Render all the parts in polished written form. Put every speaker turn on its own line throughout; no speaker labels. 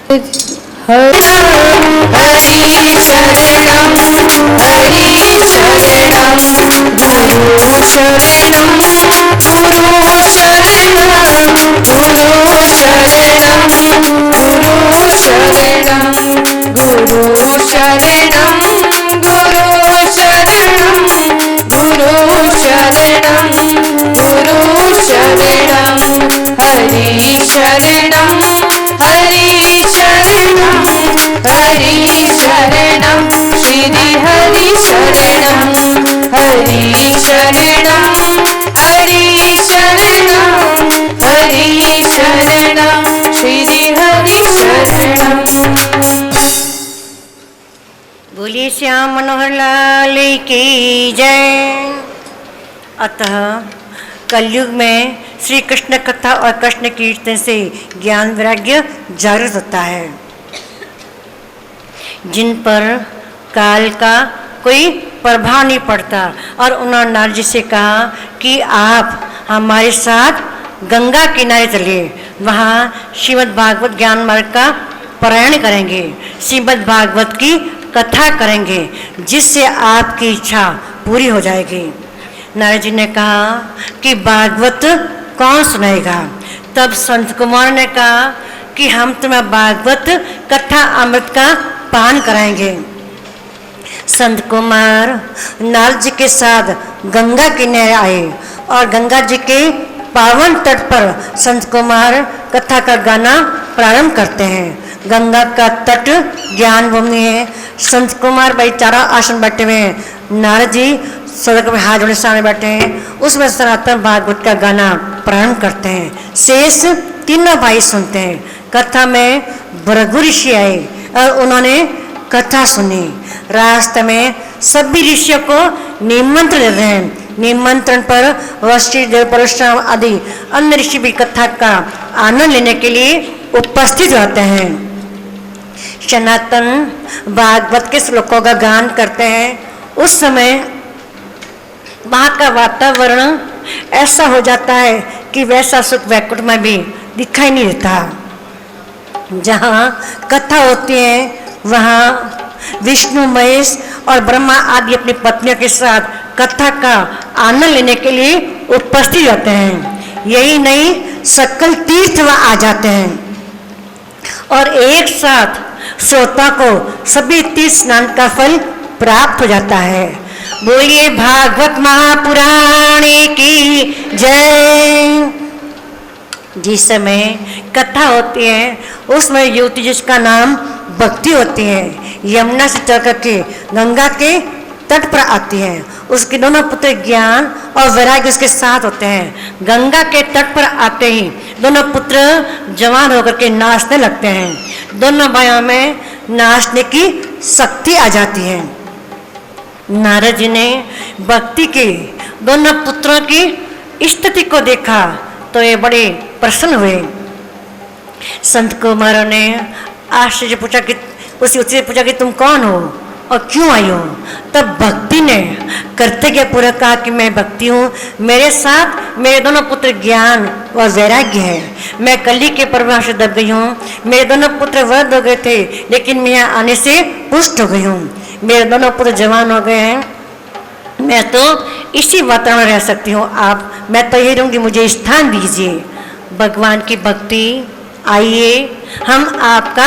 हरि शरणं हरि शरणं गुरु शरणं गुरु शरणं गुरु शरणं गुरु शरणं गुरु शरणं गुरु शरणं गुरु शरणं गुरु शरणं गुरु शरणं हरि शरणं हरि शरणं हरि शरणं श्री हरि शरणं हरि शरणं हरि शरणं हरि शरणं श्री हरि शरणं।
बोलिए श्याम मनोहर लाल की जय। अतः कलयुग में श्री कृष्ण कथा और कृष्ण कीर्तन से ज्ञान वैराग्य जागृत होता है। जिन पर काल का कोई प्रभाव नहीं पड़ता और उन्होंने नारद जी से कहा कि आप हमारे साथ गंगा किनारे चलिए, वहाँ श्रीमद् भागवत ज्ञान मार्ग का पारायण करेंगे, श्रीमद् भागवत की कथा करेंगे, जिससे आपकी इच्छा पूरी हो जाएगी। नारद जी ने कहा कि भागवत कौन सुनाएगा? तब संत कुमार ने कहा कि हम तुम्हें भागवत कथा अमृत का पान कराएंगे। संत कुमार नारद जी के साथ गंगा किनारे आए और गंगा जी के पावन तट पर संत कुमार कथा का गाना प्रारंभ करते हैं। गंगा का तट ज्ञान भूमि है। संत कुमार भाई चारा आसन बैठे हुए हैं, नारद जी सड़क में हाथ जोड़े सामने बैठे हैं। उसमें सनातन भागवत का गाना प्रारंभ करते हैं। शेष तीनों भाई सुनते हैं। कथा में भृगु ऋषि आए और उन्होंने कथा सुनी। रास्ते में सभी ऋषियों को निमंत्रण दे रहे हैं। निमंत्रण पर वशिष्ठ देव परशुराम आदि अन्य ऋषि भी कथा का आनंद लेने के लिए उपस्थित रहते हैं। सनातन भागवत के श्लोकों का गान करते हैं। उस समय वहाँ का वातावरण ऐसा हो जाता है कि वैसा सुख वैकुंठ में भी दिखाई नहीं देता। जहाँ कथा होती है वहाँ विष्णु महेश और ब्रह्मा आदि अपनी पत्नियों के साथ कथा का आनंद लेने के लिए उपस्थित रहते हैं। यही नहीं, सकल तीर्थ वहाँ आ जाते हैं और एक साथ श्रोता को सभी तीर्थ स्नान का फल प्राप्त हो जाता है। बोलिए भागवत महापुराण की जय। जिस समय कथा होती है उसमें युवती जिसका नाम भक्ति होती है, यमुना से चल करके गंगा के तट पर आती है। उसके दोनों पुत्र ज्ञान और वैराग्य उसके साथ होते हैं। गंगा के तट पर आते ही दोनों पुत्र जवान होकर के नाचने लगते हैं। दोनों भाइयों में नाचने की शक्ति आ जाती है। नारद जी ने भक्ति के दोनों पुत्रों की स्थिति को देखा तो ये बड़े प्रसन्न हुए। संत कुमारों ने आश्चर्य पूछा कि उससे पूछा कि तुम कौन हो और क्यों आई हो? तब भक्ति ने कर्तव्य पूरा कहा कि मैं भक्ति हूँ, मेरे साथ मेरे दोनों पुत्र ज्ञान और वैराग्य है। मैं कली के प्रभाव से दब गई हूँ। मेरे दोनों पुत्र वृद्ध हो गए थे लेकिन मैं यहाँ आने से पुष्ट हो गई हूँ। मेरे दोनों पुत्र जवान हो गए हैं। मैं तो इसी वातावरण में रह सकती हूँ। मैं तो यही रहूँगी, मुझे स्थान दीजिए। भगवान की भक्ति, आइए हम आपका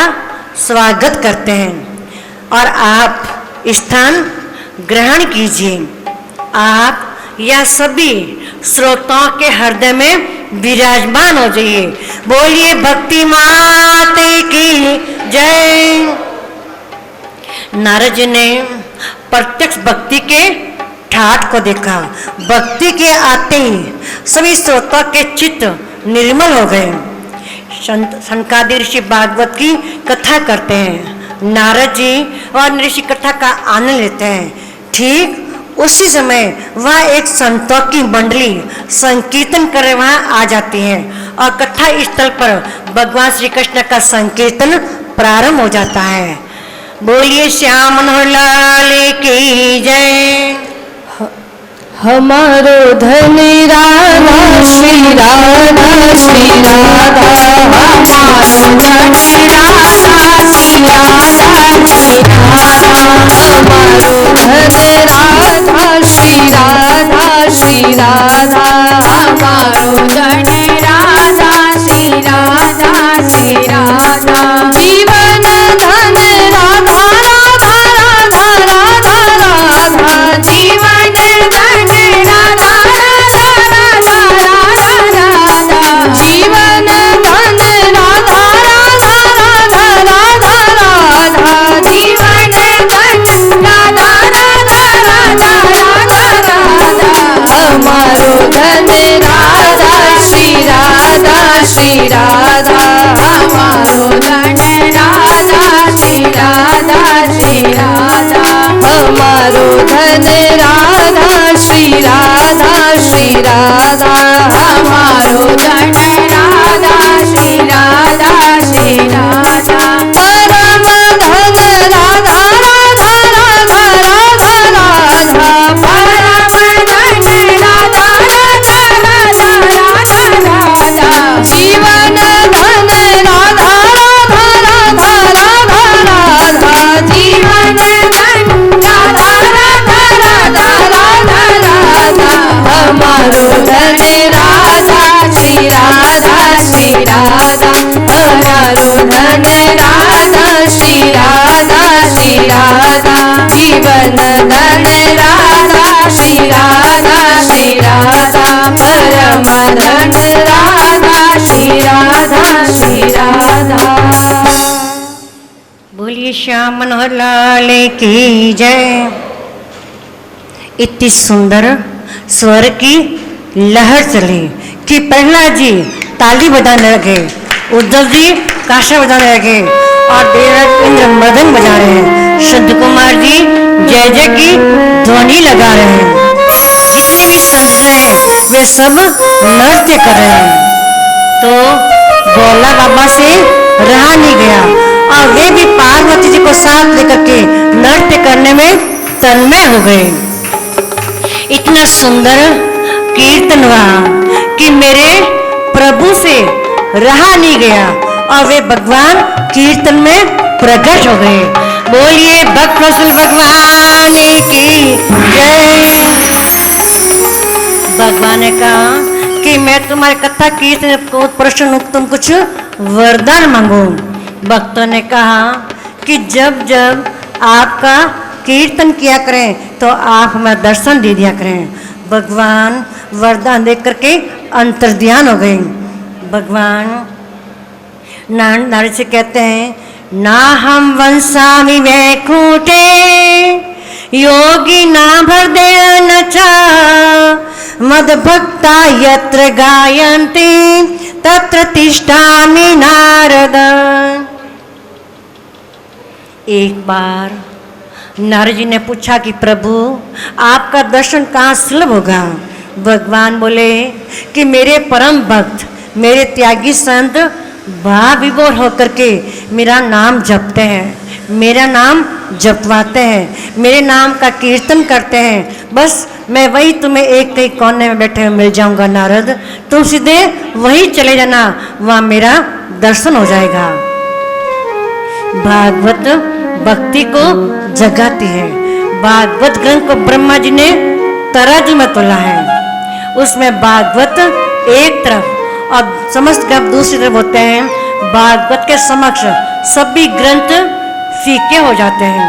स्वागत करते हैं और आप स्थान ग्रहण कीजिए। आप या सभी श्रोताओं के हृदय में विराजमान हो जाइए। बोलिए भक्ति माते की जय। नारद जी ने प्रत्यक्ष भक्ति के ठाठ को देखा। भक्ति के आते ही सभी श्रोता के चित्त निर्मल हो गए। सनकादि ऋषि भागवत की कथा करते हैं। नारद जी और ऋषि कथा का आनंद लेते हैं। ठीक उसी समय वह एक संतों की मंडली संकीर्तन कर वहाँ आ जाती है और कथा स्थल पर भगवान श्री कृष्ण का संकीर्तन प्रारंभ हो जाता है। बोलिए श्याम मनोहर लाल की जय।
हमारो धनी राधा श्री राधा श्री राधा, हमारो धनी राधा
बोलिए श्याम मनोहर लाल की जय। इतनी सुंदर स्वर की लहर चली कि प्रहलाद जी ताली बजाने लगे, उद्धव जी काशा बजाने लगे और देवराज इंद्र मृदंग बजा रहे हैं, संत कुमार जी जय जय की ध्वनि लगा रहे हैं। जितने भी संत हैं वे सब नृत्य कर रहे हैं। तो भोला बाबा से रहा नहीं गया और वे भी पार्वती जी को साथ लेकर के नृत्य करने में तन्मय हो गए। इतना सुंदर कीर्तन हुआ कि मेरे प्रभु से रहा नहीं गया और वे भगवान कीर्तन में प्रकट हो गए। बोलिए भक्त वत्सल भगवान की जय। भगवान ने कहा कि मैं तुम्हारी कथा कीर्तन को प्रश्न हूं, तुम कुछ वरदान मांगो। भक्तों ने कहा कि जब जब आपका कीर्तन किया करें तो आप हमें दर्शन दे दिया करें। भगवान वरदान देख करके अंतर्ध्यान हो गए। भगवान नारद से कहते हैं, ना हम वंशामि वैकुंठे योगी ना भरदे नचा मद भक्ता यत्र गायन्ति तत्र तिष्ठामि नारद। एक बार नारद जी ने पूछा कि प्रभु आपका दर्शन कहाँ सुलभ होगा। भगवान बोले कि मेरे परम भक्त मेरे त्यागी संत भाव विभोर होकर के मेरा नाम जपते हैं, मेरा नाम जपवाते हैं, मेरे नाम का कीर्तन करते हैं। बस मैं वही तुम्हें एक कहीं कोने में बैठे हुए मिल जाऊंगा नारद, तुम सीधे वही चले जाना, वहाँ मेरा दर्शन हो जाएगा। भागवत भक्ति को जगाती है। भागवत ग्रंथ को ब्रह्मा जी ने तराजू में तोला है। उसमें भागवत एक तरफ और समस्त ग्रंथ दूसरी तरफ होते हैं। भागवत के समक्ष सभी ग्रंथ फीके हो जाते हैं।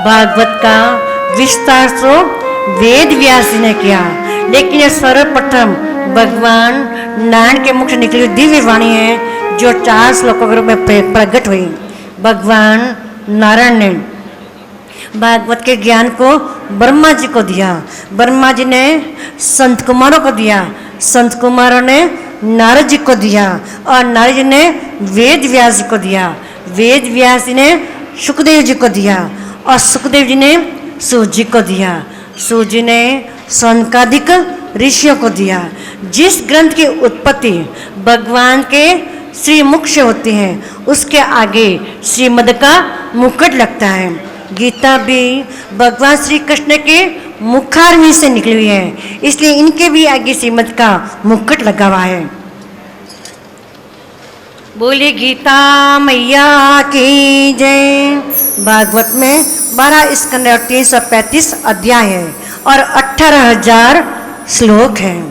भागवत का विस्तार तो वेद व्यास जी ने किया, लेकिन यह सर्वप्रथम भगवान नारायण के मुख से निकली हुई दिव्य वाणी है जो 4 श्लोकों के रूप में प्रकट हुई। भगवान नारायण ने भागवत के ज्ञान को ब्रह्मा जी को दिया, ब्रह्मा जी ने संत कुमारों को दिया, संत कुमारों ने नारद जी को दिया और नारद जी ने वेद व्यास जी को दिया, वेद व्यास जी ने सुखदेव जी को दिया और सुखदेव जी ने सूत जी को दिया, सूत जी ने सनकादिक ऋषियों को दिया। जिस ग्रंथ की उत्पत्ति भगवान के श्री मुख से होती है उसके आगे श्रीमद का मुकुट लगता है। गीता भी भगवान श्री कृष्ण के मुखारविंद से निकली हुई है, इसलिए इनके भी आगे श्रीमद का मुकुट लगा हुआ है। बोलिए गीता मैया की जय। भागवत में 12 स्कंद और 335 अध्याय है और 18,000 श्लोक हैं।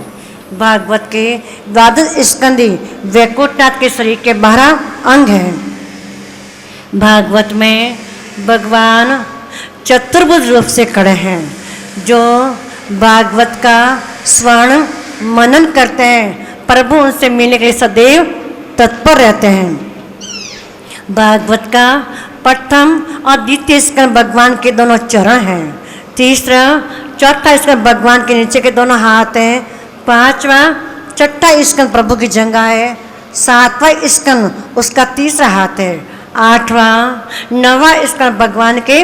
भागवत के 12 स्कंदी वैकुंठनाथ के शरीर के 12 अंग हैं। भागवत में भगवान चतुर्भुज रूप से खड़े हैं जो भागवत का स्वर्ण मनन करते हैं, प्रभु उनसे मिलने के लिए सदैव तत्पर रहते हैं। भागवत का प्रथम और द्वितीय स्कंद भगवान के दोनों चरण हैं, तीसरा चौथा स्कंद भगवान के नीचे के दोनों हाथ हैं, पांचवा छठा स्कंद प्रभु की जंघा है, सातवां स्कंद उसका तीसरा हाथ है, आठवां नवा स्कंद भगवान के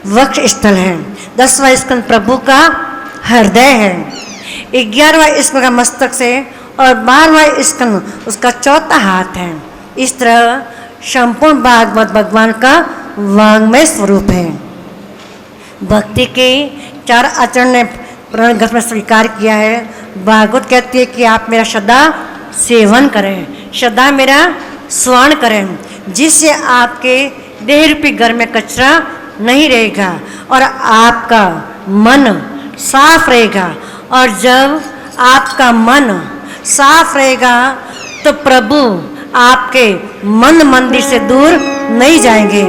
वक्ष स्थल है, 10वां स्कंद प्रभु का हृदय है, 11वां स्कंद का मस्तक से और 12वां स्कंद उसका चौथा हाथ है। इस तरह संपूर्ण भागवत भगवान का वांग्मय स्वरूप है। भक्ति के 4 आचरण ने ग्रंथ में स्वीकार किया है। भागवत कहती है कि आप मेरा सदा सेवन करें, सदा मेरा स्मरण करें, जिससे आपके देह रूपी घर में कचरा नहीं रहेगा और आपका मन साफ रहेगा। और जब आपका मन साफ रहेगा तो प्रभु आपके मन मंदिर से दूर नहीं जाएंगे।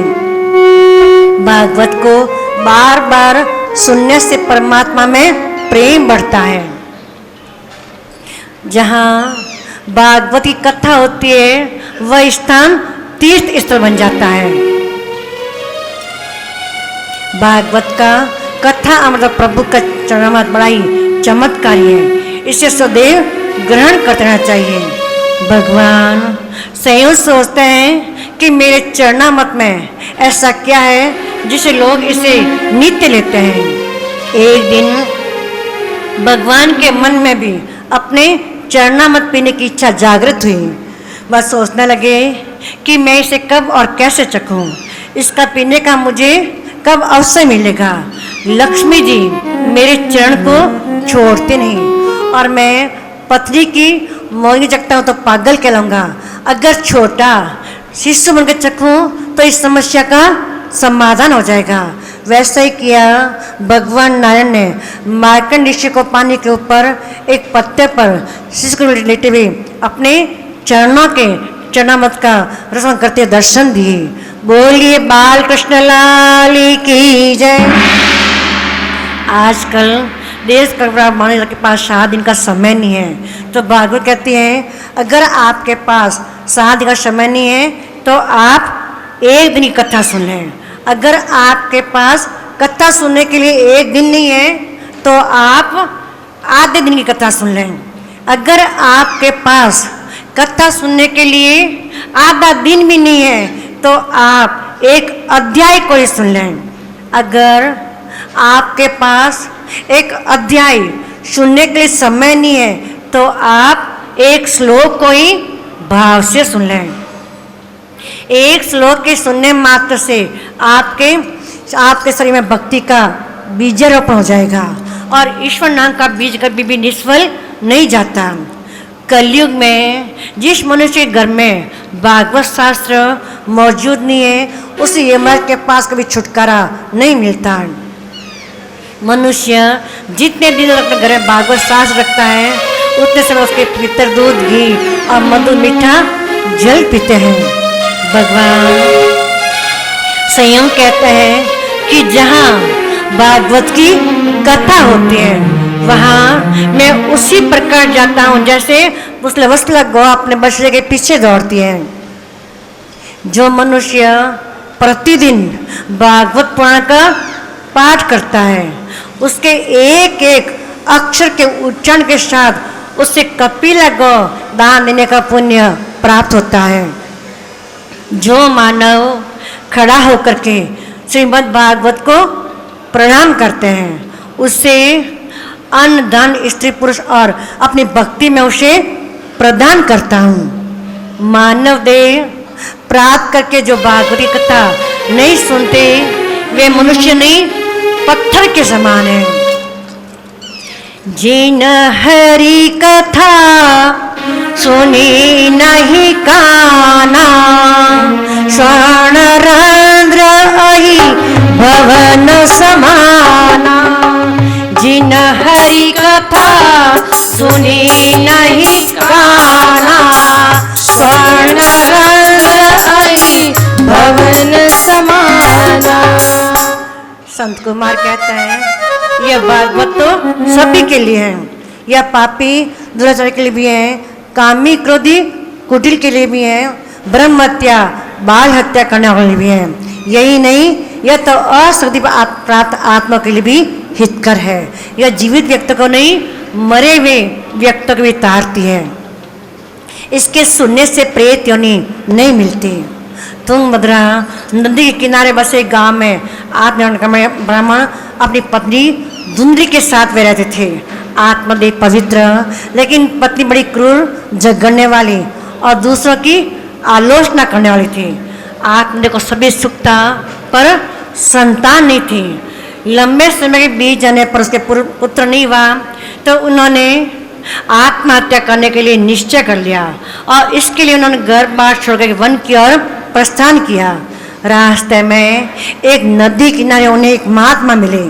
भागवत को बार बार सुनने से परमात्मा में प्रेम बढ़ता है। जहाँ भागवत की कथा होती है वह स्थान तीर्थ स्थल बन जाता है। भागवत का कथा अमृत प्रभु का चरणामृत बड़ा ही चमत्कारी है, इसे सदैव ग्रहण करते रहना चाहिए। भगवान संयोग सोचते हैं कि मेरे चरणामृत में ऐसा क्या है जिसे लोग इसे नित्य लेते हैं। एक दिन भगवान के मन में भी अपने चरणामृत पीने की इच्छा जागृत हुई। वह सोचने लगे कि मैं इसे कब और कैसे चखूं, इसका पीने का मुझे कब अवसर मिलेगा। लक्ष्मी जी मेरे चरण को छोड़ते नहीं और मैं पत्नी की मोहिनी चखता हूँ तो पागल कहलाऊंगा। अगर छोटा शिष्य बनकर चखूं तो इस समस्या का समाधान हो जाएगा। वैसा ही किया भगवान नारायण ने मार्कंड ऋषि को पानी के ऊपर एक पत्ते पर शिष्य को लेटे हुए अपने चरणों के चरणामृत का रसम करते दर्शन दिए। बोलिए बाल कृष्ण लाल की जय। आजकल देश का के पास 7 दिन का समय नहीं है, तो भागवत कहती है अगर आपके पास 7 दिन का समय नहीं है तो आप एक दिन की कथा सुन लें। अगर आपके पास कथा सुनने के लिए एक दिन नहीं है तो आप आधे दिन की कथा सुन लें। अगर आपके पास कथा सुनने के लिए आधा दिन भी नहीं है तो आप एक अध्याय को ही सुन लें। अगर आपके पास एक अध्याय सुनने के लिए समय नहीं है तो आप एक श्लोक को ही भाव से सुन लें। एक श्लोक के सुनने मात्र से आपके शरीर में भक्ति का बीजारोपण हो जाएगा और ईश्वर नाम का बीज कभी भी निष्फल नहीं जाता। कलयुग में जिस मनुष्य के घर में भागवत शास्त्र मौजूद नहीं है उसे यमराज के पास कभी छुटकारा नहीं मिलता। मनुष्य जितने दिन अपने घर में भागवत शास्त्र रखता है उतने समय उसके भीतर दूध घी और मधुर मीठा जल पीते हैं। भगवान संयम कहते हैं कि जहाँ भागवत की कथा होती है वहाँ मैं उसी प्रकार जाता हूँ जैसे वत्सला गौ अपने बछड़े के पीछे दौड़ती है। जो मनुष्य प्रतिदिन भागवत पुराण का पाठ करता है उसके एक एक अक्षर के उच्चारण के साथ उससे कपिला गौ दान देने का पुण्य प्राप्त होता है। जो मानव खड़ा होकर के श्रीमद् भागवत को प्रणाम करते हैं उससे अन्न धन स्त्री पुरुष और अपनी भक्ति में उसे प्रदान करता हूँ। मानव देह प्राप्त करके जो भागवत की कथा नहीं सुनते वे मनुष्य नहीं पत्थर के समान है। जिन हरि कथा सुनी नहीं काना स्वर्ण रंध्र अहि भवन समाना। जिन हरि कथा सुनी नहीं काना स्वर्ण रंध्र अहि भवन समाना। संत कुमार कहते हैं यह भागवत तो सभी के लिए है। यह पापी दुराचार के लिए भी है, कामी क्रोधी कुटिल के लिए भी है, ब्रह्म हत्या बाल हत्या करने वाले भी है। यही नहीं यह तो अशक्ति प्राप्त आत्मा के लिए भी हितकर है। यह जीवित व्यक्ति को नहीं मरे हुए व्यक्ति को भी तारती है। इसके सुनने से प्रेत योनि नहीं मिलती। तुंगभद्रा नदी के किनारे बसे गांव में आत्मनिर्भर ब्राह्मण अपनी पत्नी धुंधरी के साथ वे रहते थे। आत्मदेव पवित्र लेकिन पत्नी बड़ी क्रूर जगड़ने वाली और दूसरों की आलोचना करने वाली थी। आत्मदेव को सभी सुख था पर संतान नहीं थी। लंबे समय के बीत जाने पर उसके पुत्र नहीं हुआ तो उन्होंने आत्महत्या करने के लिए निश्चय कर लिया और इसके लिए उन्होंने घर बार छोड़कर वन की ओर प्रस्थान किया। रास्ते में एक नदी किनारे उन्हें एक महात्मा मिले।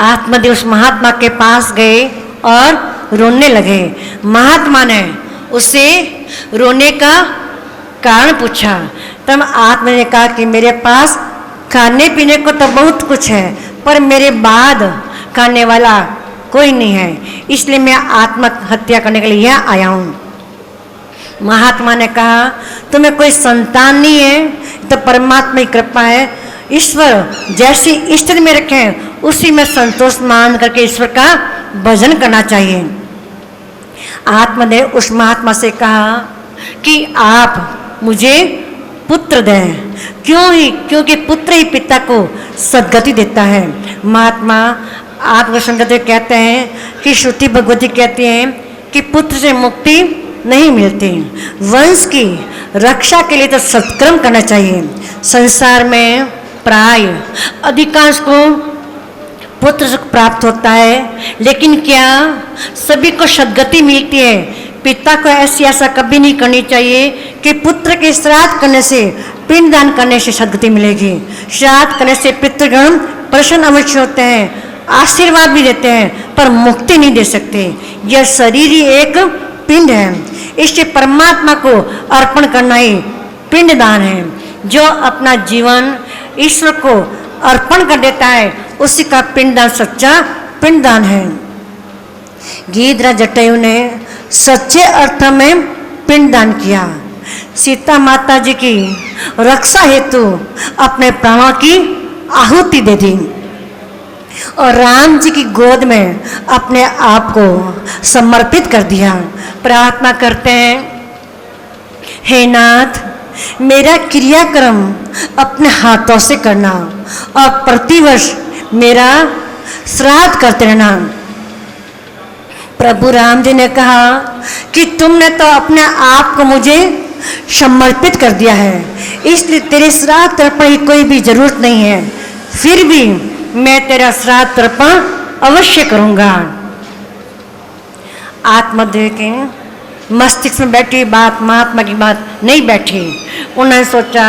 आत्मदेव उस महात्मा के पास गए और रोने लगे। महात्मा ने उससे रोने का कारण पूछा। तब आत्मा ने कहा कि मेरे पास खाने पीने को तो बहुत कुछ है पर मेरे बाद खाने वाला कोई नहीं है, इसलिए मैं आत्महत्या करने के लिए यहाँ आया हूँ। महात्मा ने कहा तुम्हें कोई संतान नहीं है तो परमात्मा की कृपा है, ईश्वर जैसी स्थिति में रखें उसी में संतोष मान करके ईश्वर का भजन करना चाहिए। आत्मदेव उस महात्मा से कहा कि आप मुझे पुत्र दें। क्योंकि पुत्र ही पिता को सद्गति देता है। महात्मा आत्मसंगति कहते हैं कि श्रुति भगवती कहती है कि पुत्र से मुक्ति नहीं मिलती। वंश की रक्षा के लिए तो सत्कर्म करना चाहिए। संसार में प्राय अधिकांश को पुत्र सुख प्राप्त होता है, लेकिन क्या सभी को सद्गति मिलती है? पिता को ऐसी आशा कभी नहीं करनी चाहिए कि पुत्र के श्राद्ध करने से, पिंडदान करने से सद्गति मिलेगी। श्राद्ध करने से पितृगण प्रसन्न अवश्य होते हैं, आशीर्वाद भी देते हैं, पर मुक्ति नहीं दे सकते। यह शरीर ही एक पिंड है, इससे परमात्मा को अर्पण करना ही पिंडदान है। जो अपना जीवन ईश्वर को अर्पण कर देता है उसी का पिंडदान सच्चा पिंडदान है। गीधराज जटायु ने सच्चे अर्थ में पिंडदान किया। सीता माता जी की रक्षा हेतु अपने प्राणों की आहुति दे दी और राम जी की गोद में अपने आप को समर्पित कर दिया। प्रार्थना करते हैं, हे नाथ, मेरा क्रियाक्रम अपने हाथों से करना और प्रतिवर्ष मेरा श्राद्ध करते रहना। प्रभु राम जी ने कहा कि तुमने तो अपने आप को मुझे समर्पित कर दिया है, इसलिए तेरे श्राद्ध तर्पण की कोई भी जरूरत नहीं है। फिर भी मैं तेरा श्राद्ध तर्पण अवश्य करूंगा। आत्मदेव के मस्तिष्क में बैठी बात महात्मा की बात नहीं बैठी। उन्होंने सोचा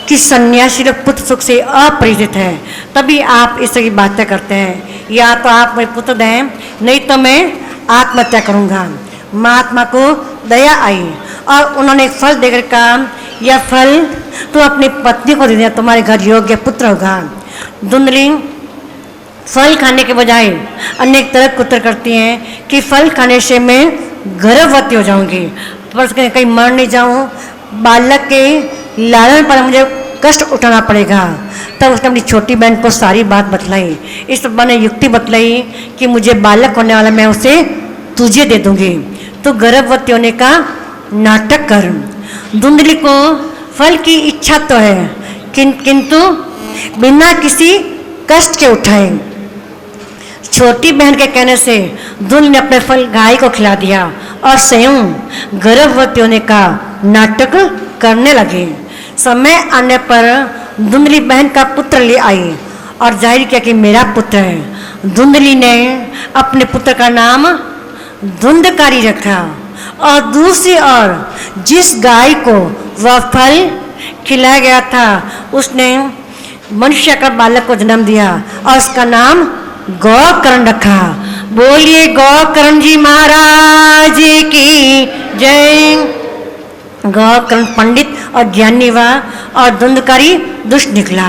कि सन्यासी लोग पुत्र सुख से अपरिचित है, तभी आप इस तरह की बातें करते हैं। या तो आप मेरे पुत्र दें, नहीं तो मैं आत्महत्या करूंगा। महात्मा को दया आई और उन्होंने एक फल देकर कहा, यह फल तो अपनी पत्नी को दे दिया, तुम्हारे घर योग्य पुत्र होगा। धुंधली फल खाने के बजाय अनेक तरह कुत्र करती हैं कि फल खाने से मैं गर्भवती हो जाऊंगी, पर कहीं मर नहीं जाऊं, बालक के लालन पर मुझे कष्ट उठाना पड़ेगा। तब उसने अपनी छोटी बहन को सारी बात बतलाई। इस बने युक्ति बतलाई कि मुझे बालक होने वाला, मैं उसे तुझे दे दूंगी, तो गर्भवती होने का नाटक कर। धुंधली को फल की इच्छा तो है, किंतु बिना किसी कष्ट के उठाए। छोटी बहन के कहने से धुंधली ने अपने फल गाय को खिला दिया और स्वयं गर्भवती होने का नाटक करने लगे। समय आने पर धुंधली बहन का पुत्र ले आई और जाहिर किया कि मेरा पुत्र है। धुंधली ने अपने पुत्र का नाम धुंधकारी रखा और दूसरी ओर जिस गाय को वह फल खिलाया गया था उसने मनुष्य का बालक को जन्म दिया और उसका नाम गौकर्ण रखा। बोलिए गौकर्ण जी महाराज की जय। गौकर्ण पंडित और ज्ञानी हुआ और धुंधकारी दुष्ट निकला।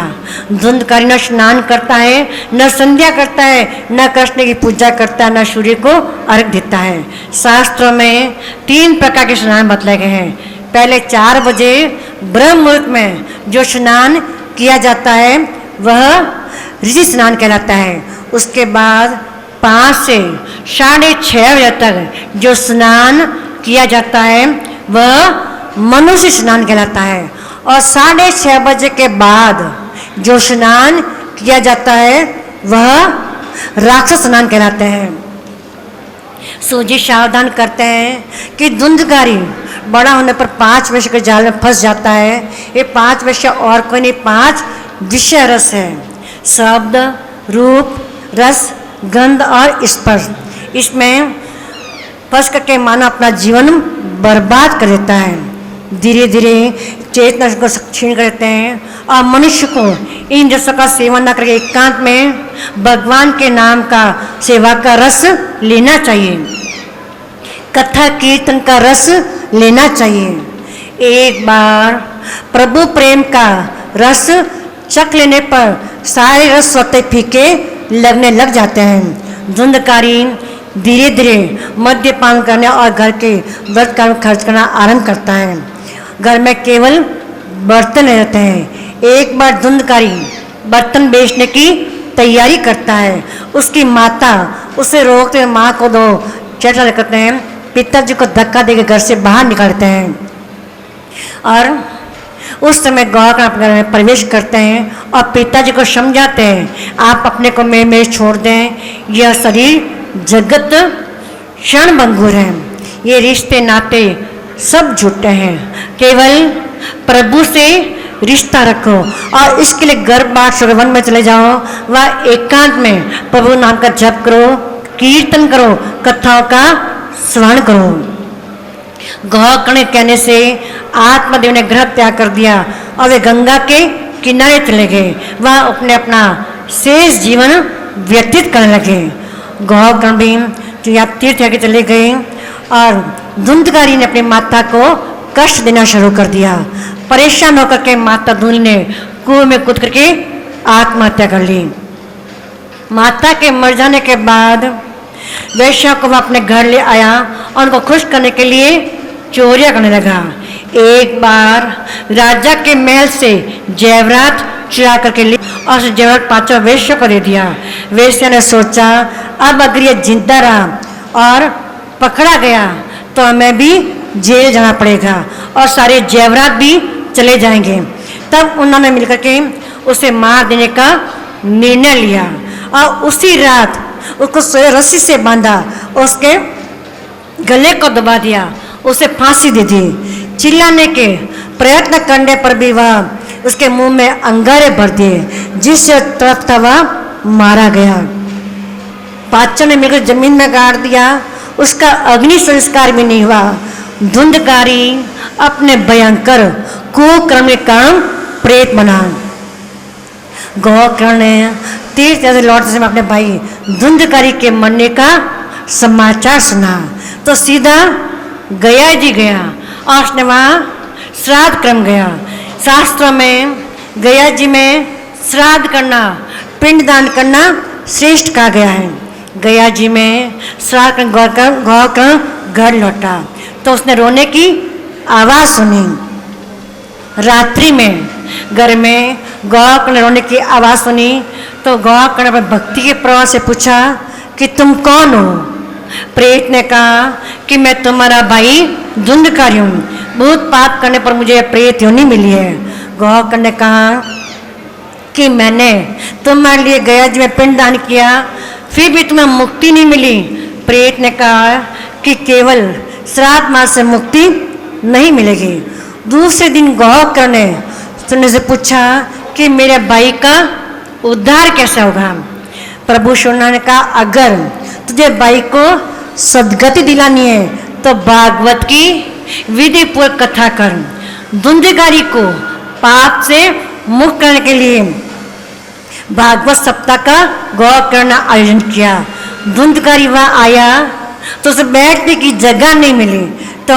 धुंधकारी न स्नान करता है, न संध्या करता है, न कृष्ण की पूजा करता है, न सूर्य को अर्घ देता है। शास्त्रों में 3 प्रकार के स्नान बतलाए गए हैं। पहले 4 बजे ब्रह्म मुहूर्त में जो स्नान किया जाता है वह ऋषि स्नान कहलाता है। उसके बाद 5 से 6:30 बजे तक जो स्नान किया जाता है वह मनुष्य स्नान कहलाता है और 6:30 बजे के बाद जो स्नान किया जाता है वह राक्षस स्नान कहलाते हैं। सूजी सावधान करते हैं कि धुंधकारी बड़ा होने पर 5 विषय के जाल में फंस जाता है। ये 5 विषय और कोई नहीं, 5 विषय रस है। शब्द, रूप, रस, गंध और स्पर्श। इसमें फंस करके मानव अपना जीवन बर्बाद कर देता है। धीरे धीरे चेतना को क्षीण कर देते हैं और मनुष्य को इन रसों का सेवन न करके एकांत में भगवान के नाम का सेवा का रस लेना चाहिए, कथा कीर्तन का रस लेना चाहिए। एक बार प्रभु प्रेम का रस चख लेने पर सारे रस स्वतः फीके लगने लग जाते हैं। धुंधकारी धीरे धीरे मद्यपान करने और घर के व्रत का खर्च करना आरंभ करता है। घर में केवल बर्तन रहते हैं। एक बार धुंधकारी बर्तन बेचने की तैयारी करता है। उसकी माता उसे रोकते हुए माँ को दो चटा करते हैं, पिताजी को धक्का देकर घर से बाहर निकालते हैं और उस समय गौकर्ण अपने घर में प्रवेश करते हैं और पिताजी को समझाते हैं, आप अपने को मेरे छोड़ दें, यह शरीर जगत क्षण भंगुर है, ये रिश्ते नाते सब झूठे हैं, केवल प्रभु से रिश्ता रखो और इसके लिए घर बार स्वर्गवन में चले जाओ, वह एकांत में प्रभु नाम का जप करो, कीर्तन करो, कथाओं का श्रवण करो। गौकर्ण कहने से आत्मदेव ने ग्रह त्याग कर दिया और वे गंगा के किनारे चले गए, वह अपना शेष जीवन व्यतीत करने लगे। गौकर्ण भी जो या तीर्थ यात्रा चले गए और धुंधकारी ने अपनी माता को कष्ट देना शुरू कर दिया। परेशान होकर के माता धुंध ने कुएं में कूद करके आत्महत्या कर ली। माता के मर जाने के बाद वैश्या को वह अपने घर ले आया और उनको खुश करने के लिए चोरियां करने लगा। एक बार राजा के महल से जेवरात चुरा करके ले और जेवरात 5 वैश्यों को दे दिया। वैश्या ने सोचा, अब अगर ये जिंदा रहा और पकड़ा गया तो हमें भी जेल जाना पड़ेगा और सारे जेवरात भी चले जाएंगे। तब उन्होंने मिलकर के उसे मार देने का निर्णय लिया और उसी रात उसको रस्सी से बांधा, उसके गले को दबा दिया, उसे फांसी दे दी। चिल्लाने के प्रयत्न करने पर भी वह उसके मुंह में अंगारे भर दिए, जिस तरफ था वह मारा गया। पाचों ने मिलकर जमीन में गाड़ दिया, उसका अग्नि संस्कार भी नहीं हुआ। धुंधकारी अपने भयंकर कुकर्म के कारण प्रेत बना। गौकर्ण ने तीर्थ यात्रा लौटते समय अपने भाई धुंधकारी के मरने का समाचार सुना तो सीधा गया जी गया और उसने वहाँ श्राद्ध क्रम गया। शास्त्रों में गया जी में श्राद्ध करना, पिंडदान करना श्रेष्ठ कहा गया है। गया जी में श्राद्ध गौकर्ण घर लौटा तो उसने रोने की आवाज़ सुनी। रात्रि में घर में गौकर्ण रोने की आवाज़ सुनी तो गौकर्ण अपने भक्ति के प्रवाह से पूछा कि तुम कौन हो। प्रेत ने कहा कि मैं तुम्हारा भाई धुंधकारी हूँ, बहुत पाप करने पर मुझे प्रेत योनि मिली है। गौकर्ण ने कहा कि मैंने तुम्हारे लिए गया जी में पिंडदान किया, फिर भी तुम्हें मुक्ति नहीं मिली। प्रेत ने कहा कि केवल श्राद्ध मास से मुक्ति नहीं मिलेगी। दूसरे दिन गौकर्ण ने सुनने से पूछा कि मेरे भाई का उद्धार कैसे होगा। प्रभु शोना ने कहा, अगर तुझे भाई को सदगति दिलानी है तो भागवत की विधि पूर्वक कथा कर। धुंधकारी को पाप से मुक्त करने के लिए भागवत सप्ताह का गौकर्ण ने आयोजन किया। धुंधकारी वहाँ आया तो उसे बैठने की जगह नहीं मिली तो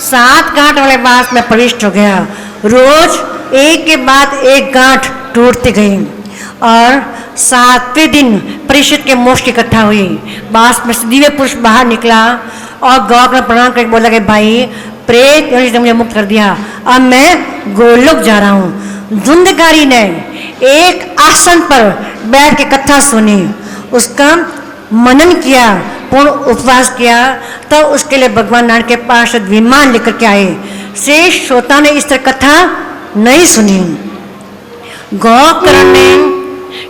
7 गांठ वाले बांस में प्रविष्ट हो गया। रोज एक के बाद एक गांठ टूटती गई और 7वें दिन परिषद के मोक्ष की कथा हुई। बांस में से दिव्य पुरुष बाहर निकला और गौकर्ण प्रणाम करके बोला कि भाई प्रेत ने मुझे मुक्त कर दिया, अब मैं गोलोक जा रहा हूँ। धुंधकारी ने एक आसन पर बैठ के कथा सुनी, उसका मनन किया, पूर्ण उपवास किया, तो उसके लिए भगवान नारायण के पास विमान लेकर के आए। श्रेष्ठ श्रोता ने इस तरह कथा नहीं सुनी। गौकर्ण ने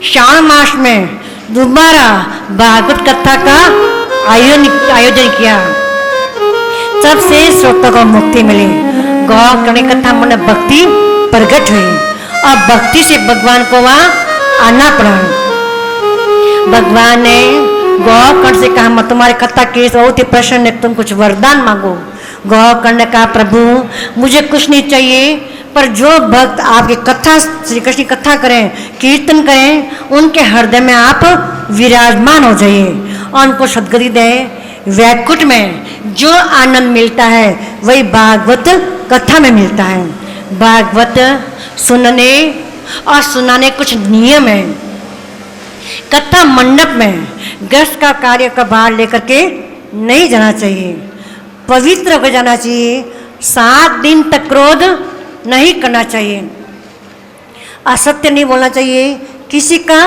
श्रावण मास में दोबारा भागवत कथा का आयोजन किया, सबसे श्रोता को मुक्ति मिली। गौकर्ण की कथा मन भक्ति प्रकट हुई और भक्ति से भगवान को वहाँ आना पड़ा। भगवान ने गौकर्ण से कहा, मैं तुम्हारी कथा के बहुत ही प्रसन्न है, तुम कुछ वरदान मांगो। गौकर्ण ने कहा, प्रभु मुझे कुछ नहीं चाहिए, पर जो भक्त आपकी कथा श्री कृष्ण की कथा करें, कीर्तन करें, उनके हृदय में आप विराजमान हो जाइए और उनको सद्गति दें। वैकुंठ में जो आनंद मिलता है वही भागवत कथा में मिलता है। भागवत सुनने और सुनाने कुछ नियम है। कथा मंडप में गृहस्थ का कार्य का भार लेकर के नहीं जाना चाहिए, पवित्र होकर जाना चाहिए। 7 दिन तक क्रोध नहीं करना चाहिए। असत्य नहीं बोलना चाहिए, किसी का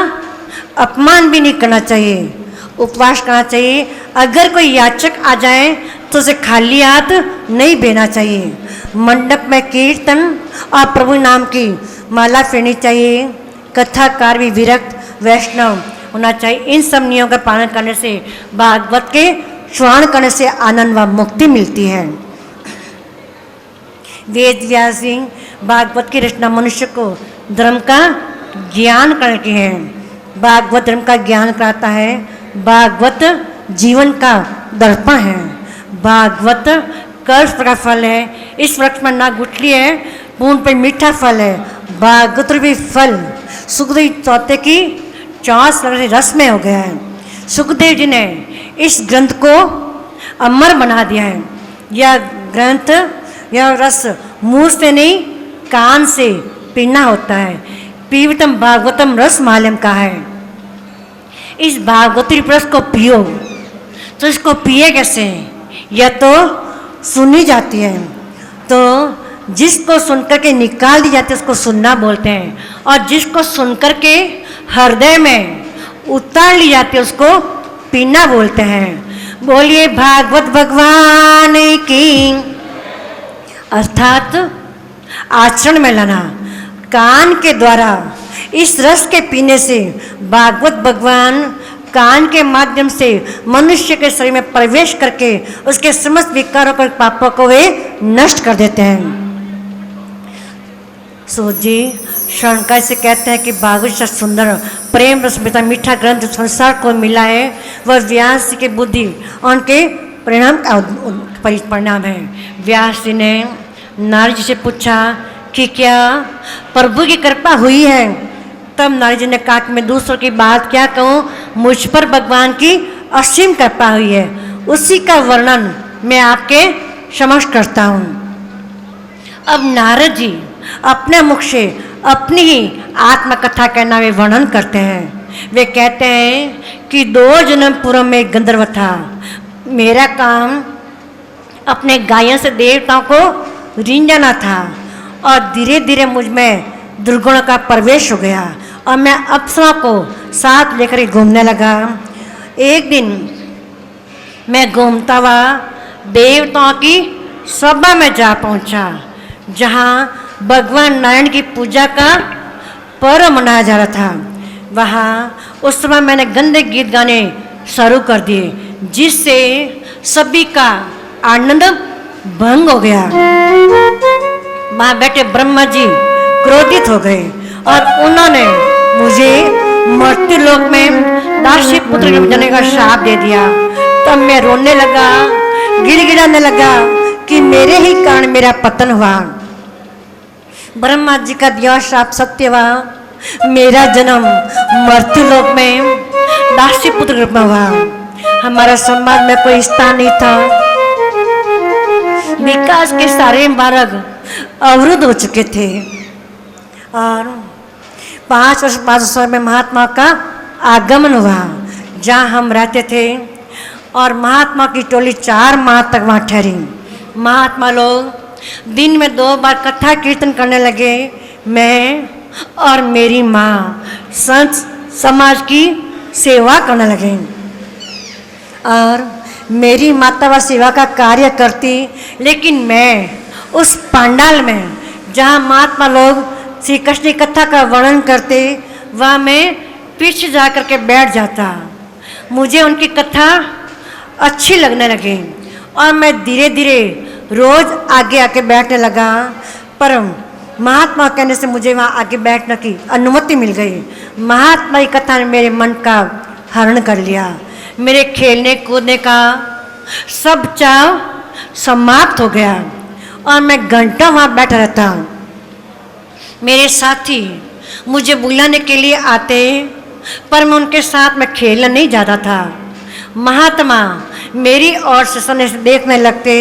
अपमान भी नहीं करना चाहिए, उपवास करना चाहिए। अगर कोई याचक आ जाए तो उसे खाली हाथ नहीं भेजना चाहिए। मंडप में कीर्तन और प्रभु नाम की माला फेरनी चाहिए। कथाकार भी विरक्त वैष्णव होना चाहिए। इन सब नियमों का पालन करने से भागवत के श्रवण करने से आनंद व मुक्ति मिलती है। वेद व्यास जी भागवत की रचना मनुष्य को धर्म का ज्ञान करने की है। भागवत धर्म का ज्ञान कराता है। भागवत जीवन का दर्पण है। भागवत कर्ष का फल है। इस वृक्ष में ना गुठली है, पूर्ण पे मीठा फल है। भागवत भी फल सुखदेव चौथे की 4 रस में हो गया है। सुखदेव जी ने इस ग्रंथ को अमर बना दिया है। यह ग्रंथ, यह रस मुंह से नहीं कान से पीना होता है। पीवतम भागवतम रस मालयम का है। इस भागवती रस को पियो। तो इसको पिए कैसे? यह तो सुनी जाती है, तो जिसको सुनकर के निकाल दी जाती है उसको सुनना बोलते हैं, और जिसको सुनकर के हृदय में उतार ली जाती है उसको पीना बोलते हैं। बोलिए भागवत भगवान की। अर्थात आचरण में लाना। कान के द्वारा इस रस के पीने से भागवत भगवान कान के माध्यम से मनुष्य के शरीर में प्रवेश करके उसके समस्त विकारों और पापों को वे नष्ट कर देते हैं। सो जी शंकर से कहते हैं कि भागवत से सुंदर प्रेम रस मीठा ग्रंथ संसार को मिला है, वह व्यास जी की बुद्धि उनके परिणाम का परिणाम है। व्यास जी ने नारद जी से पूछा कि क्या प्रभु की कृपा हुई है? तब नारद जी ने कहा कि मैं दूसरों की बात क्या कहूँ, मुझ पर भगवान की असीम कृपा हुई है। उसी का वर्णन मैं आपके समक्ष करता हूँ। अब नारद जी अपने मुख से अपनी ही आत्मकथा कहना वे वर्णन करते हैं। वे कहते हैं कि 2 जन्म पूर्व में गंधर्व था। मेरा काम अपने गायों से देवताओं को रिंझाना था, और धीरे धीरे मुझ में दुर्गुणों का प्रवेश हो गया और मैं अप्सरा को साथ लेकर घूमने लगा। एक दिन मैं घूमता हुआ देवताओं की सभा में जा पहुंचा, जहां भगवान नारायण की पूजा का पर्व मनाया जा रहा था। वहाँ उस समय मैंने गंदे गीत गाने शुरू कर दिए, जिससे सभी का आनंद भंग हो गया। वहाँ बैठे ब्रह्मा जी क्रोधित हो गए और उन्होंने मुझे मृत्यु लोक में दासी पुत्र जाने का श्राप दे दिया। तब मैं रोने लगा, गिड़गिड़ाने लगा कि मेरे ही कारण मेरा पतन हुआ। ब्रह्मा जी का दिया श्राप सत्य हुआ। मेरा जन्म मृत्यु लोक में दासी पुत्र रूप में हुआ। हमारा समाज में कोई स्थान नहीं था। विकास के सारे मार्ग अवरुद्ध हो चुके थे, और 5 वर्ष बाद में महात्मा का आगमन हुआ जहाँ हम रहते थे, और महात्मा की टोली 4 माह तक वहाँ ठहरी। महात्मा लोग दिन में 2 बार कथा कीर्तन करने लगे। मैं और मेरी माँ संत समाज की सेवा करने लगे, और मेरी माता वह सेवा का कार्य करती, लेकिन मैं उस पंडाल में जहाँ महात्मा लोग श्री कृष्ण की कथा का वर्णन करते, वहाँ मैं पीछे जा कर के बैठ जाता। मुझे उनकी कथा अच्छी लगने लगी और मैं धीरे धीरे रोज आगे आके बैठने लगा। पर महात्मा कहने से मुझे वहाँ आगे बैठने की अनुमति मिल गई। महात्मा की कथा ने मेरे मन का हरण कर लिया। मेरे खेलने कूदने का सब चाव समाप्त हो गया और मैं घंटा वहाँ बैठा रहता। मेरे साथी मुझे बुलाने के लिए आते, पर मैं उनके साथ में खेलने नहीं जाता था। महात्मा मेरी ओर से देखने लगते।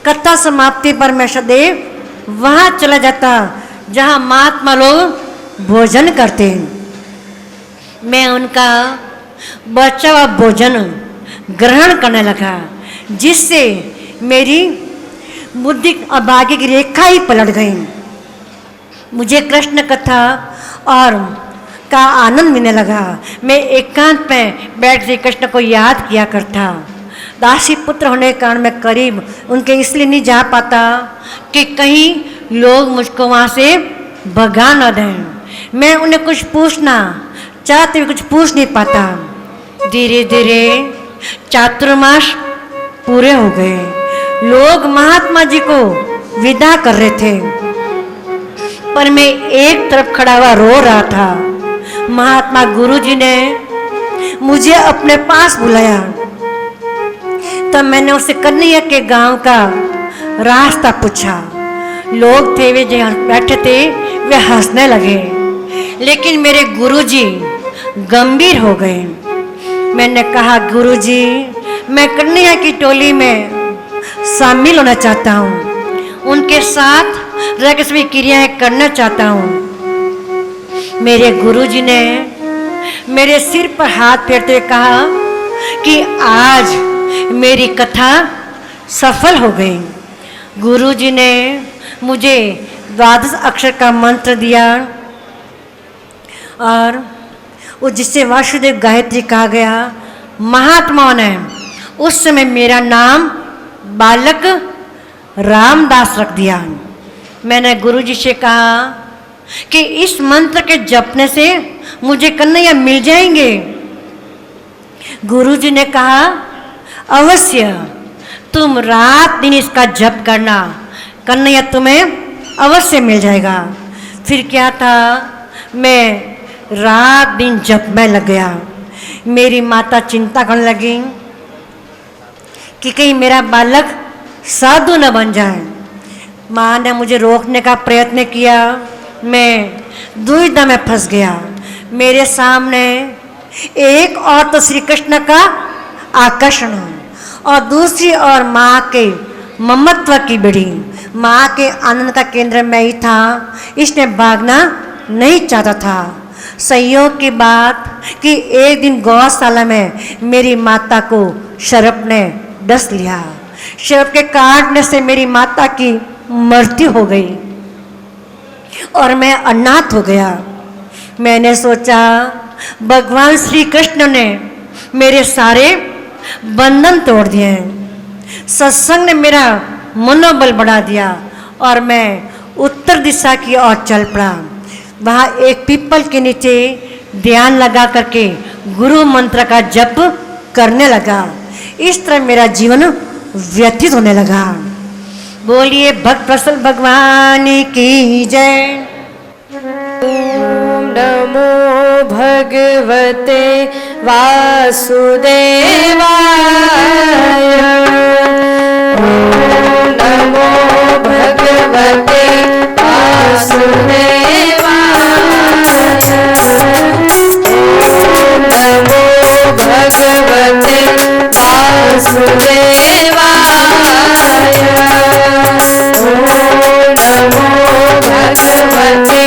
कथा समाप्ति पर मैं सदैव वहाँ चला जाता जहाँ महात्मा लोग भोजन करते। मैं उनका बचा हुआ भोजन ग्रहण करने लगा, जिससे मेरी बुद्धि और भाग्य की रेखा ही पलट गई। मुझे कृष्ण कथा और का आनंद मिलने लगा। मैं एकांत में बैठ के कृष्ण को याद किया करता। दासी पुत्र होने के कारण मैं करीब उनके इसलिए नहीं जा पाता कि कहीं लोग मुझको वहाँ से भगा न दें। मैं उन्हें कुछ पूछना चाहते हुए कुछ पूछ नहीं पाता। धीरे धीरे चातुर्मास पूरे हो गए। लोग महात्मा जी को विदा कर रहे थे, पर मैं एक तरफ खड़ा हुआ रो रहा था। महात्मा गुरु जी ने मुझे अपने पास बुलाया। तब मैंने उससे कन्हैया के गांव का रास्ता पूछा। लोग थे वे जो बैठे थे वे हंसने लगे, लेकिन मेरे गुरुजी गंभीर हो गए। मैंने कहा, गुरुजी, मैं कन्हैया की टोली में शामिल होना चाहता हूँ, उनके साथ रह के सभी क्रियाएं करना चाहता हूँ। मेरे गुरुजी ने मेरे सिर पर हाथ फेरते हुए कहा कि आज मेरी कथा सफल हो गई। गुरुजी ने मुझे द्वादश अक्षर का मंत्र दिया और वो जिससे वासुदेव गायत्री कहा गया। महात्माओं ने उस समय मेरा नाम बालक रामदास रख दिया। मैंने गुरुजी से कहा कि इस मंत्र के जपने से मुझे कन्हैया मिल जाएंगे। गुरुजी ने कहा, अवश्य, तुम रात दिन इसका जप करना, कन्हैया तुम्हें अवश्य मिल जाएगा। फिर क्या था, मैं रात दिन जप में लग गया। मेरी माता चिंता करने लगी कि कहीं मेरा बालक साधु न बन जाए। माँ ने मुझे रोकने का प्रयत्न किया। मैं दुविधा में फंस गया। मेरे सामने एक और तो श्री कृष्ण का आकर्षण और दूसरी ओर माँ के ममत्व की बेड़ी। माँ के आनंद का केंद्र मैं ही था, इसने भागना नहीं चाहता था। संयोग की बात कि एक दिन गौशाला में मेरी माता को सर्प ने डस लिया। सर्प के काटने से मेरी माता की मृत्यु हो गई और मैं अनाथ हो गया। मैंने सोचा, भगवान श्री कृष्ण ने मेरे सारे बंधन तोड़ दिए हैं। सत्संग ने मेरा मनोबल बढ़ा दिया और मैं उत्तर दिशा की ओर चल पड़ा। वहाँ एक पीपल के नीचे ध्यान लगा करके गुरु मंत्र का जप करने लगा। इस तरह मेरा जीवन व्यतीत होने लगा। बोलिए भक्त प्रसन्न भगवान की जय।
ओम नमो भगवते वासुदेवाय। ओम नमो भगवते वासुदेवाय। ओम नमो भगवते वासुदेवाय। ओम नमो भगवते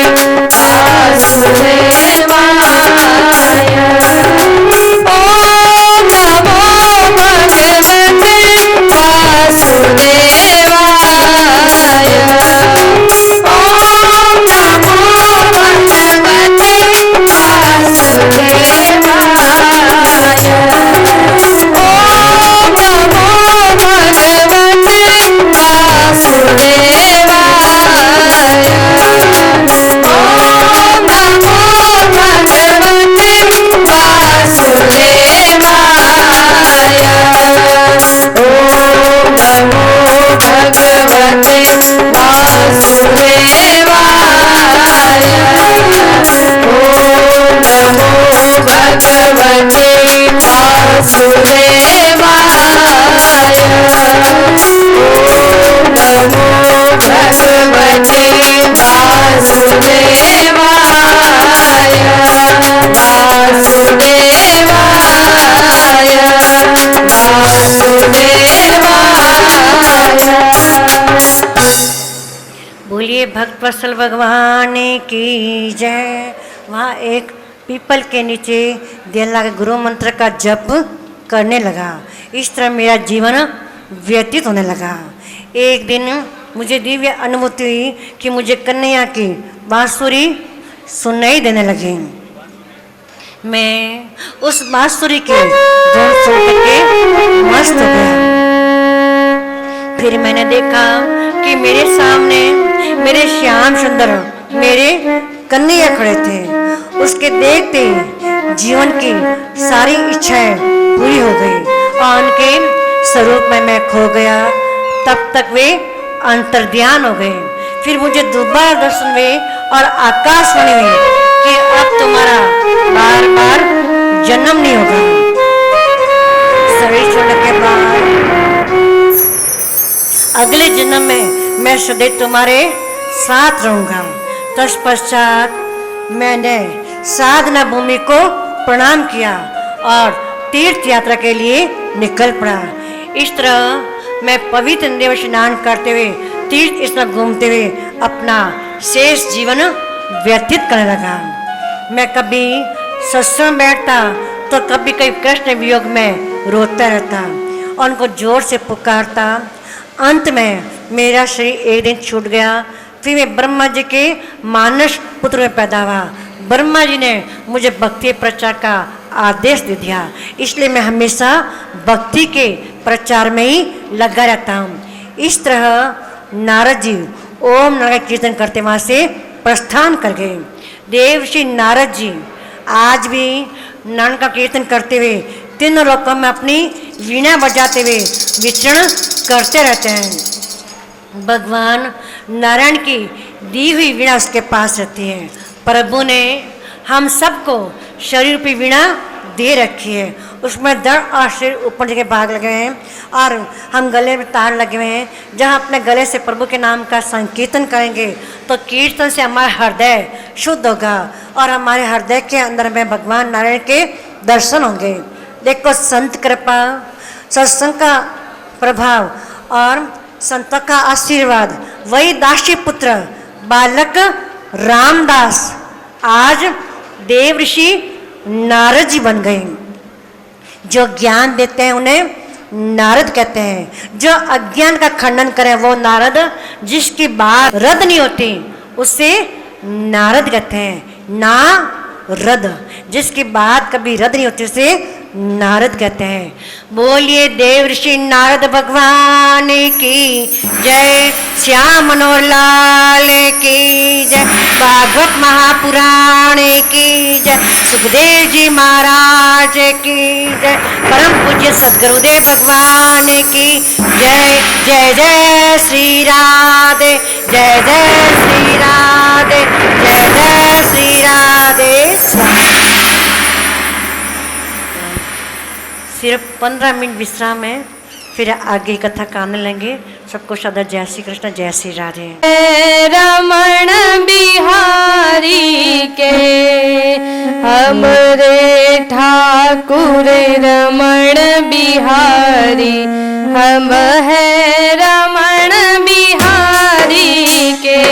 बोलिए भक्त वत्सल भगवान की जय। वहाँ एक पीपल के नीचे ध्यान लगा गुरु मंत्र का जप करने लगा। इस तरह मेरा जीवन व्यतीत होने लगा। एक दिन मुझे दिव्य अनुभूति हुई कि मुझे कन्हैया की बांसुरी सुनाई देने लगी। मैं उस बांसुरी के धुन सुन के मस्त हो गया। फिर मैंने देखा कि मेरे सामने मेरे श्याम सुंदर मेरे कन्हैया खड़े थे। उसके देखते जीवन की सारी इच्छाएं पूरी हो गई और उनके स्वरूप में मैं खो गया। तब तक वे अंतर्ध्यान हो गए। फिर मुझे दोबारा दर्शन हुए और आकाशवाणी हुई कि अब तुम्हारा बार बार जन्म नहीं होगा। शरीर छोड़ने के बाद अगले जन्म में मैं सदैव तुम्हारे साथ रहूंगा। तत्पश्चात मैंने साधना भूमि को प्रणाम किया और तीर्थ यात्रा के लिए निकल पड़ा। इस तरह मैं पवित्र नदी में स्नान करते हुए तीर्थ स्थल घूमते हुए अपना शेष जीवन व्यतीत करने लगा। मैं कभी सत्संग बैठता तो कभी कभी कृष्ण वियोग में रोता रहता और उनको जोर से पुकारता। अंत में मेरा शरीर एक दिन छूट गया। फिर मैं ब्रह्मा जी के मानस पुत्र में पैदा हुआ। ब्रह्मा जी ने मुझे भक्ति प्रचार का आदेश दे दिया, इसलिए मैं हमेशा भक्ति के प्रचार में ही लगा रहता हूँ। इस तरह नारद जी ओम नारायण कीर्तन करते वहाँ से प्रस्थान कर गए। देवर्षि नारद जी आज भी नारायण का कीर्तन करते हुए तीनों लोकों में अपनी वीणा बजाते हुए विचरण करते रहते हैं। भगवान नारायण की दी हुई वीणा उसके पास रहती है। प्रभु ने हम सबको शरीर रूपी वीणा दे रखी है। उसमें दर और शरीर ऊपर के भाग लगे हैं और हम गले में तार लगे हुए हैं। जहाँ अपने गले से प्रभु के नाम का संकीर्तन करेंगे तो कीर्तन से हमारा हृदय शुद्ध होगा और हमारे हृदय के अंदर में भगवान नारायण के दर्शन होंगे। देखो संत कृपा, सत्संग का प्रभाव और संतों का आशीर्वाद, वही दासी पुत्र बालक रामदास आज देव ऋषि नारद जी बन गए। जो ज्ञान देते हैं उन्हें नारद कहते हैं। जो अज्ञान का खंडन करें वो नारद। जिसकी बात रद्द नहीं होती उसे नारद कहते हैं। नारद जिसकी बात कभी रद्द नहीं होती उसे नारद कहते हैं। बोलिए देव ऋषि नारद भगवान की जय, श्याम मनोहर लाल की जय, भागवत महापुराण की जय, सुखदेव जी महाराज की जय, परम पूज्य सदगुरुदेव भगवान की जय। जय जय श्री राधे, जय जय श्री राधे, जय जय श्री राधे। सिर्फ 15 मिनट विश्राम है, फिर आगे कथा का आनंद लेंगे। सबको सदा जय श्री कृष्ण, जय श्री राधे।
रमण बिहारी के हमरे ठाकुर रमण बिहारी, हम है रमण बिहारी के।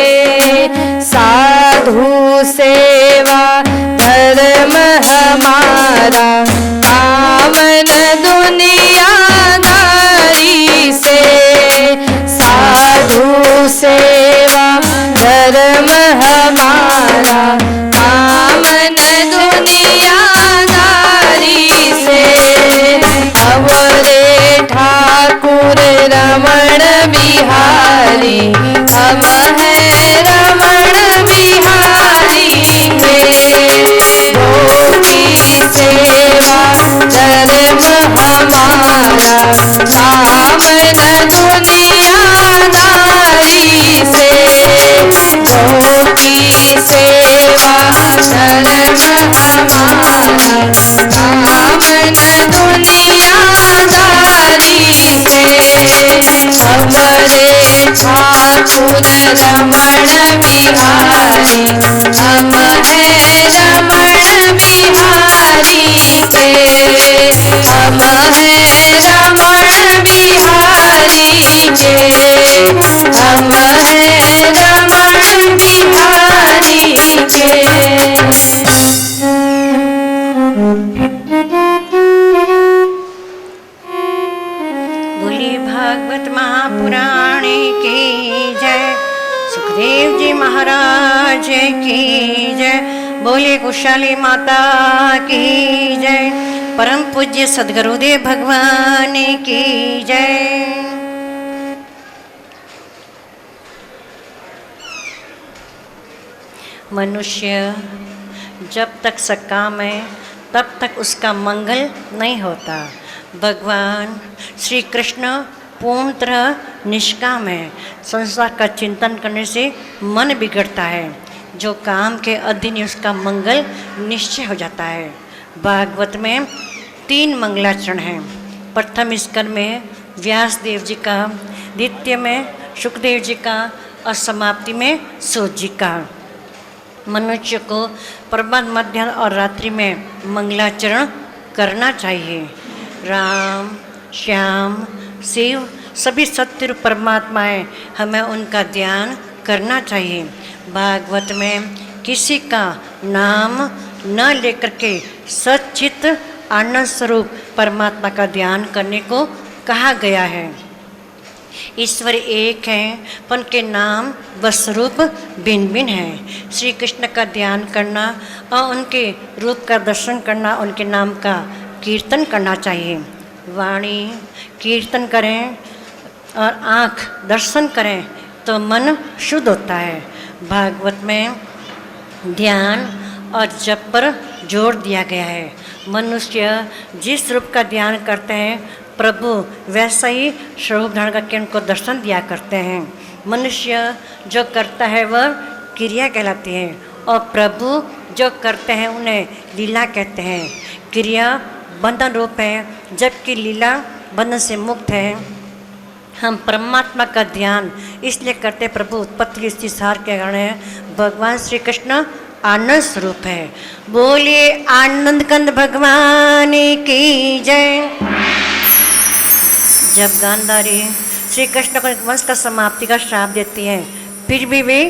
साधु सेवा धर्म हमारा, पावन दुनियादारी से। साधु सेवा धर्म हमारा, पावन दुनियादारी से। हमरे ठाकुर रमण बिहारी, हम है रमण बिहारी के। गोपी सेवा धर्म हमारा, पावन दुनियादारी से। गोपी सेवा धर्म हमारा, पावन दुनियादारी से। हमरे
बोलिए कुशाली माता की जय। परम पूज्य सद्गुरुदेव भगवान की जय। मनुष्य जब तक सकाम है तब तक उसका मंगल नहीं होता। भगवान श्री कृष्ण पूर्ण तरह निष्काम है। संसार का चिंतन करने से मन बिगड़ता है। जो काम के अधीन उसका मंगल निश्चय हो जाता है। भागवत में 3 मंगलाचरण हैं। प्रथम स्कंद में व्यास देव जी का, द्वितीय में शुकदेव जी का और समाप्ति में सूत जी का। मनुष्य को प्रभात, मध्याह्न और रात्रि में मंगलाचरण करना चाहिए। राम, श्याम, शिव सभी सत्य रूप परमात्माएं, हमें उनका ध्यान करना चाहिए। भागवत में किसी का नाम न लेकर के सच्चित आनंद स्वरूप परमात्मा का ध्यान करने को कहा गया है। ईश्वर एक है पर उनके नाम व स्वरूप भिन्न भिन्न हैं। श्री कृष्ण का ध्यान करना और उनके रूप का दर्शन करना, उनके नाम का कीर्तन करना चाहिए। वाणी कीर्तन करें और आँख दर्शन करें तो मन शुद्ध होता है। भागवत में ध्यान और जप पर जोर दिया गया है। मनुष्य जिस रूप का ध्यान करते हैं प्रभु वैसा ही स्वरूप धारण करके उनको दर्शन दिया करते हैं। मनुष्य जो करता है वह क्रिया कहलाती है और प्रभु जो करते हैं उन्हें लीला कहते हैं। क्रिया बंधन रूप है जबकि लीला बंधन से मुक्त है। हम परमात्मा का ध्यान इसलिए करते प्रभु उत्पत्ति स्थिति सार के कारण है। भगवान श्री कृष्ण आनंद स्वरूप है। बोलिए आनंद कंद भगवान की जय। जब गांधारी श्री कृष्ण को वंश का समाप्ति का श्राप देती है फिर भी वे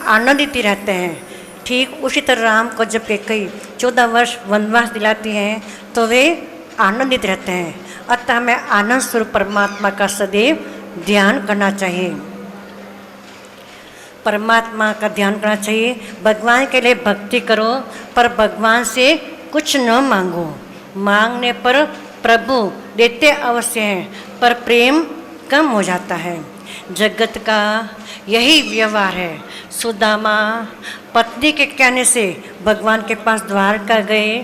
आनंदित ही रहते हैं। ठीक उसी तरह राम को जब कई 14 वर्ष वनवास दिलाती हैं तो वे आनंदित रहते हैं। अतः हमें आनंद स्वरूप परमात्मा का सदैव ध्यान करना चाहिए। परमात्मा का ध्यान करना चाहिए। भगवान के लिए भक्ति करो पर भगवान से कुछ न मांगो। मांगने पर प्रभु देते अवश्य हैं पर प्रेम कम हो जाता है। जगत का यही व्यवहार है। सुदामा पत्नी के कहने से भगवान के पास द्वारका गए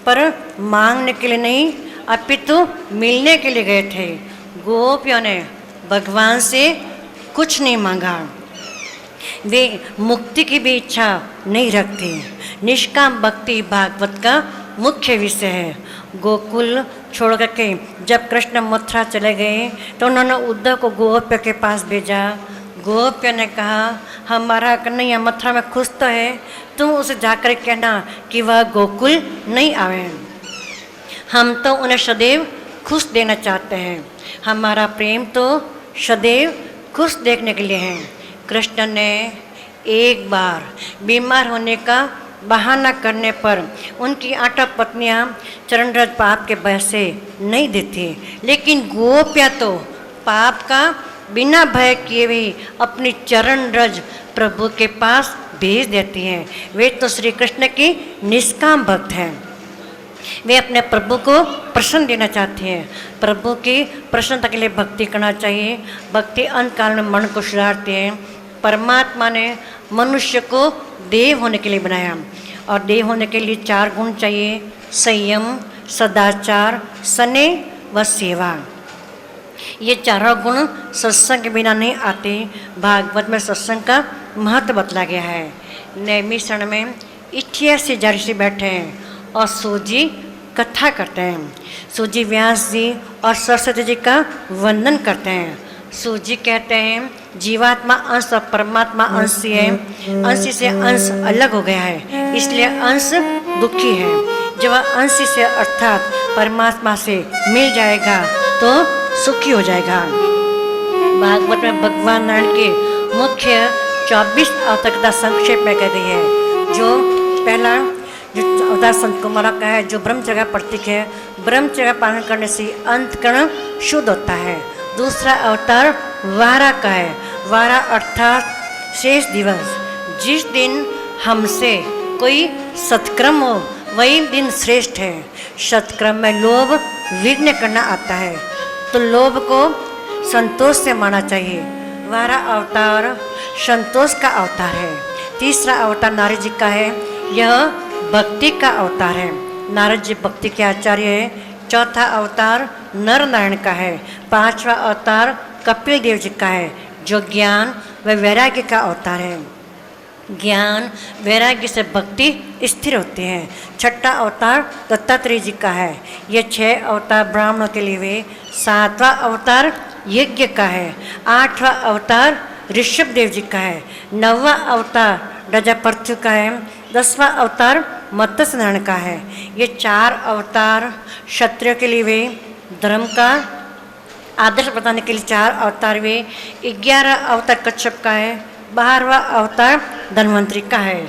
पर मांगने के लिए नहीं अपितु मिलने के लिए गए थे। गोपियों ने भगवान से कुछ नहीं मांगा। वे मुक्ति की भी इच्छा नहीं रखते। निष्काम भक्ति भागवत का मुख्य विषय है। गोकुल छोड़ करके जब कृष्ण मथुरा चले गए तो उन्होंने उद्धव को गोपियों के पास भेजा। गोपियों ने कहा हमारा कन्हैया मथुरा में खुश तो है, तुम उसे जाकर कहना कि वह गोकुल नहीं आवे। हम तो उन्हें सदैव खुश देना चाहते हैं। हमारा प्रेम तो सदैव खुश देखने के लिए है। कृष्ण ने एक बार बीमार होने का बहाना करने पर उनकी 8 पत्नियां चरणरज पाप के भय से नहीं देती, लेकिन गोपियां तो पाप का बिना भय किए भी अपनी चरणरज प्रभु के पास भेज देती हैं। वे तो श्री कृष्ण की निष्काम भक्त हैं। वे अपने प्रभु को प्रसन्न देना चाहते हैं। प्रभु की प्रसन्नता के लिए भक्ति करना चाहिए। भक्ति अंत काल में मन को सुधारती है। परमात्मा ने मनुष्य को देव होने के लिए बनाया और देव होने के लिए 4 गुण चाहिए। संयम, सदाचार, स्नेह व सेवा। ये चारों गुण सत्संग के बिना नहीं आते। भागवत में सत्संग का महत्व बतला गया है। नैमिषारण्य में 88 ऋषि बैठे हैं और सूजी कथा करते हैं। सूजी व्यास जी और सरस्वती जी का वंदन करते हैं। सूजी कहते हैं जीवात्मा अंश और परमात्मा अंश है। अंश से अंश अलग हो गया है इसलिए अंश दुखी है। जब अंश से अर्थात परमात्मा से मिल जाएगा तो सुखी हो जाएगा। भागवत में भगवान नारायण के मुख्य 24 अवतार का संक्षेप में कह गई है। जो पहला जो अवतार संत कुमारा का है, जो ब्रह्मचर्य का प्रतीक है। ब्रह्मचर्य पालन करने से अंतकरण शुद्ध होता है। दूसरा अवतार वारा का है। वारा अर्थात शेष दिवस, जिस दिन हमसे कोई सत्कर्म हो वही दिन श्रेष्ठ है। सत्कर्म में लोभ विघ्न करना आता है, तो लोभ को संतोष से माना चाहिए। हमारा अवतार संतोष का अवतार है। तीसरा अवतार नारद जी का है, यह भक्ति का अवतार है। नारद जी भक्ति के आचार्य है। चौथा अवतार नर नारायण का है। पांचवा अवतार कपिल देव जी का है, जो ज्ञान व वैराग्य का अवतार है। ज्ञान वैराग्य से भक्ति स्थिर होती है। छठा अवतार दत्तात्रेय जी का है। ये 6 अवतार ब्राह्मणों के लिए हुए। 7वां अवतार यज्ञ का है। 8वां अवतार ऋषभ देव जी का है। 9वां अवतार रजापर्थु का है। 10वां अवतार मत्स्य नारायण का है। ये 4 अवतार क्षत्रियों के लिए हुए। धर्म का आदर्श बताने के लिए 4 अवतार हुए। 11वां अवतार कच्छप का है। 12वां अवतार धन्वंतरी का है।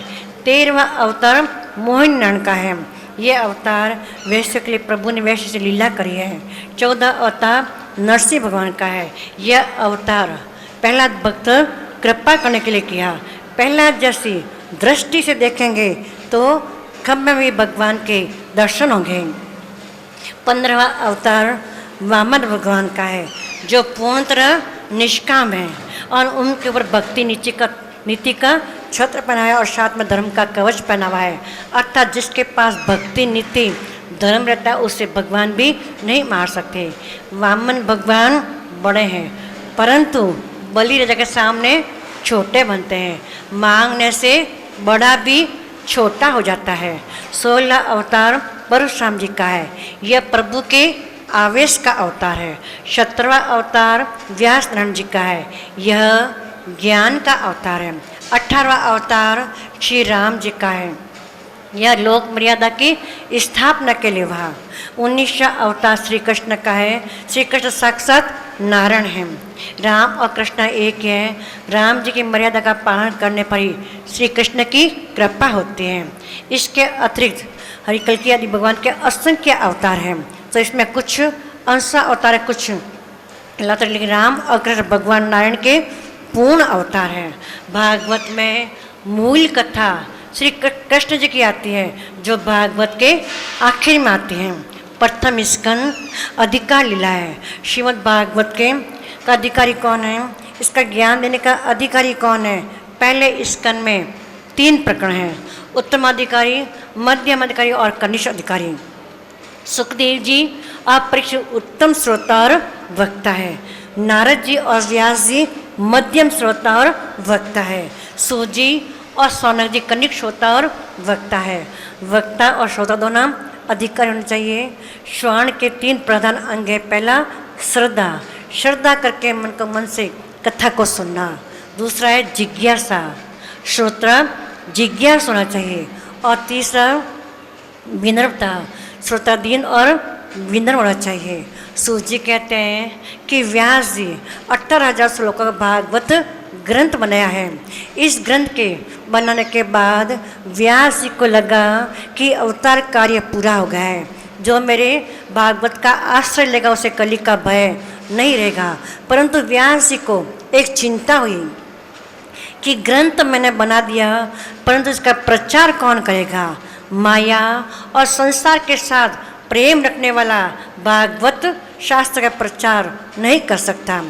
13वां अवतार मोहिनी नारायण का है। ये अवतार वैश्य के लिए प्रभु ने वैश्य से लीला करी है। 14 अवतार नरसिंह भगवान का है। यह अवतार पहला भक्त कृपा करने के लिए किया। पहला जैसी दृष्टि से देखेंगे तो खम्भे में भगवान के दर्शन होंगे। 15वां अवतार वामन भगवान का है, जो पूर्णतः निष्काम है और उनके ऊपर भक्ति नीति का छत्र पहनाया और साथ में धर्म का कवच पहना हुआ है। अर्थात जिसके पास भक्ति नीति धर्म रहता है उसे भगवान भी नहीं मार सकते। वामन भगवान बड़े हैं, परंतु बलि राजा के सामने छोटे बनते हैं। मांगने से बड़ा भी छोटा हो जाता है। 16 अवतार परशुराम जी का है। यह प्रभु के आवेश का अवतार है। 17वां अवतार व्यास नारायण जी का है। यह ज्ञान का अवतार है। 18वां अवतार श्री राम जी का है। यह लोक मर्यादा की स्थापना के लिए वहा। 19वां अवतार श्री कृष्ण का है। श्री कृष्ण साक्षात नारायण हैं। राम और कृष्ण एक है। राम जी की मर्यादा का पालन करने पर ही श्री कृष्ण की कृपा होती है। इसके अतिरिक्त हरिकल्की आदि भगवान के असंख्य अवतार हैं। तो इसमें कुछ अंश अवतार है, कुछ लेकिन राम और कृष्ण भगवान नारायण के पूर्ण अवतार हैं। भागवत में मूल कथा श्री कृष्ण जी की आती है, जो भागवत के आखिर में आती हैं। प्रथम स्कंद अधिकार लीला है। श्रीमद् भागवत के का अधिकारी कौन है, इसका ज्ञान देने का अधिकारी कौन है। पहले स्कंद में 3 प्रकरण हैं, उत्तम अधिकारी, मध्यम अधिकारी और कनिष्ठ अधिकारी। सुखदेव जी अपरिचित उत्तम श्रोता और वक्ता है। नारद जी और व्यास जी मध्यम श्रोता और वक्ता है। सूत जी और सौनक जी कनिष्ठ श्रोता और वक्ता है। वक्ता और श्रोता दोनों अधिकारी होने चाहिए। श्रवण के 3 प्रधान अंग है। पहला श्रद्धा, श्रद्धा करके मन से कथा को सुनना। दूसरा है जिज्ञासा, श्रोता जिज्ञास होना चाहिए। और तीसरा विनम्रता, श्रोता दीन और विनम्र होना चाहिए। सूत जी कहते हैं कि व्यास जी 18,000 श्लोकों का भागवत ग्रंथ बनाया है। इस ग्रंथ के बनाने के बाद व्यास जी को लगा कि अवतार कार्य पूरा हो गया है। जो मेरे भागवत का आश्रय लेगा उसे कली का भय नहीं रहेगा। परंतु व्यास जी को एक चिंता हुई कि ग्रंथ मैंने बना दिया, परंतु इसका प्रचार कौन करेगा। माया और संसार के साथ प्रेम रखने वाला भागवत शास्त्र का प्रचार नहीं कर सकता।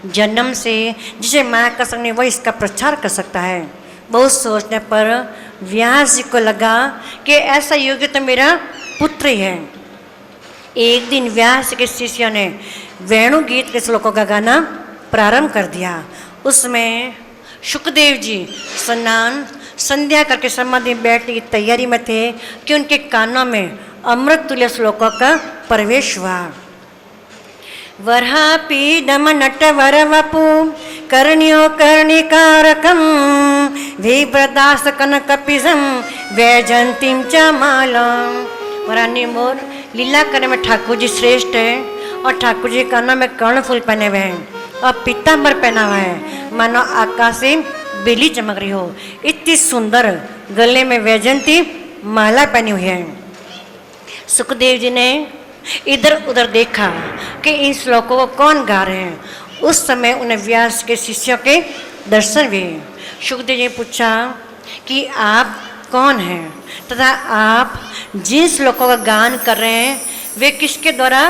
जन्म से जिसे माया कर सकने वही इसका प्रचार कर सकता है। बहुत सोचने पर व्यास जी को लगा कि ऐसा योग्य तो मेरा पुत्र ही है। एक दिन व्यास के शिष्यों ने वेणु गीत के श्लोकों का गाना प्रारंभ कर दिया। उसमें शुकदेव जी स्नान संध्या करके समाधि बैठने की तैयारी में थे कि उनके कानों में अमृत तुल्य श्लोकों का प्रवेश हुआ। वरहापीडम नटवर वपु कर्ण्यो कर्णिकारकम विप्रदास कनकपिजम वैजंतीम च मालम। वरानी मोर लीला करने में ठाकुर जी श्रेष्ठ है और ठाकुर जी कानों में कर्णफूल पहने हुए हैं और पीताम्बर पहना हुआ है, मानो आकाश से बेली चमक रही हो। इतनी सुंदर गले में वैजंती माला पहनी हुई है। सुखदेव जी ने इधर उधर देखा कि इन श्लोकों को कौन गा रहे हैं। उस समय उन्हें व्यास के शिष्यों के दर्शन हुए। सुखदेव जी ने पूछा कि आप कौन हैं तथा आप जिन श्लोकों का गान कर रहे हैं वे किसके द्वारा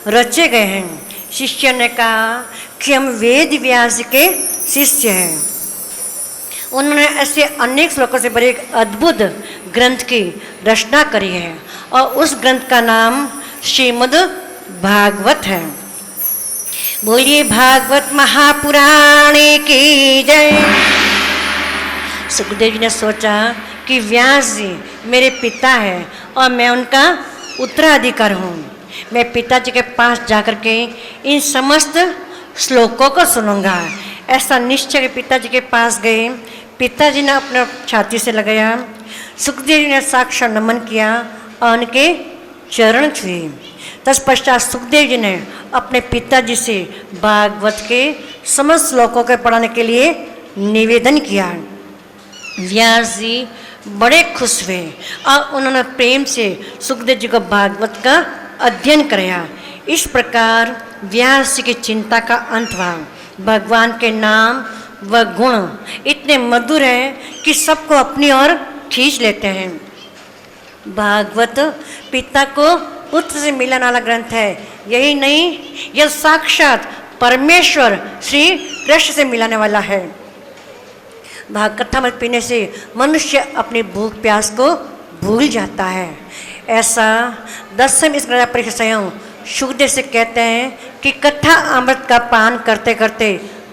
रचे गए हैं। शिष्य ने कहा कि हम वेद व्यास के शिष्य हैं। उन्होंने ऐसे अनेक श्लोकों से भरे एक अद्भुत ग्रंथ की रचना करी है और उस ग्रंथ का नाम श्रीमद् भागवत है। बोलिए भागवत महापुराणे की जय। सुखदेव जी ने सोचा कि व्यास जी मेरे पिता है और मैं उनका उत्तराधिकार हूँ। मैं पिताजी के पास जाकर के इन समस्त श्लोकों को सुनूंगा। ऐसा निश्चय के पिताजी के पास गए। पिताजी ने अपने छाती से लगाया। सुखदेव जी ने साक्षात नमन किया और उनके चरण छुए। तत्पश्चात सुखदेव जी ने अपने पिताजी से भागवत के समस्त श्लोकों के पढ़ाने के लिए निवेदन किया। व्यास जी बड़े खुश हुए और उन्होंने प्रेम से सुखदेव जी को भागवत का अध्ययन कराया। इस प्रकार व्यास जी की चिंता का अंत हुआ। भगवान के नाम व गुण इतने मधुर हैं कि सबको अपनी ओर खींच लेते हैं। भागवत पिता को पुत्र से मिलने वाला ग्रंथ है। यही नहीं, यह साक्षात परमेश्वर श्री कृष्ण से मिलाने वाला है। भाग कथामृत पीने से मनुष्य अपनी भूख प्यास को भूल जाता है। ऐसा 10वें स्कंद परिचय सुखदेव से कहते हैं कि कथा अमृत का पान करते करते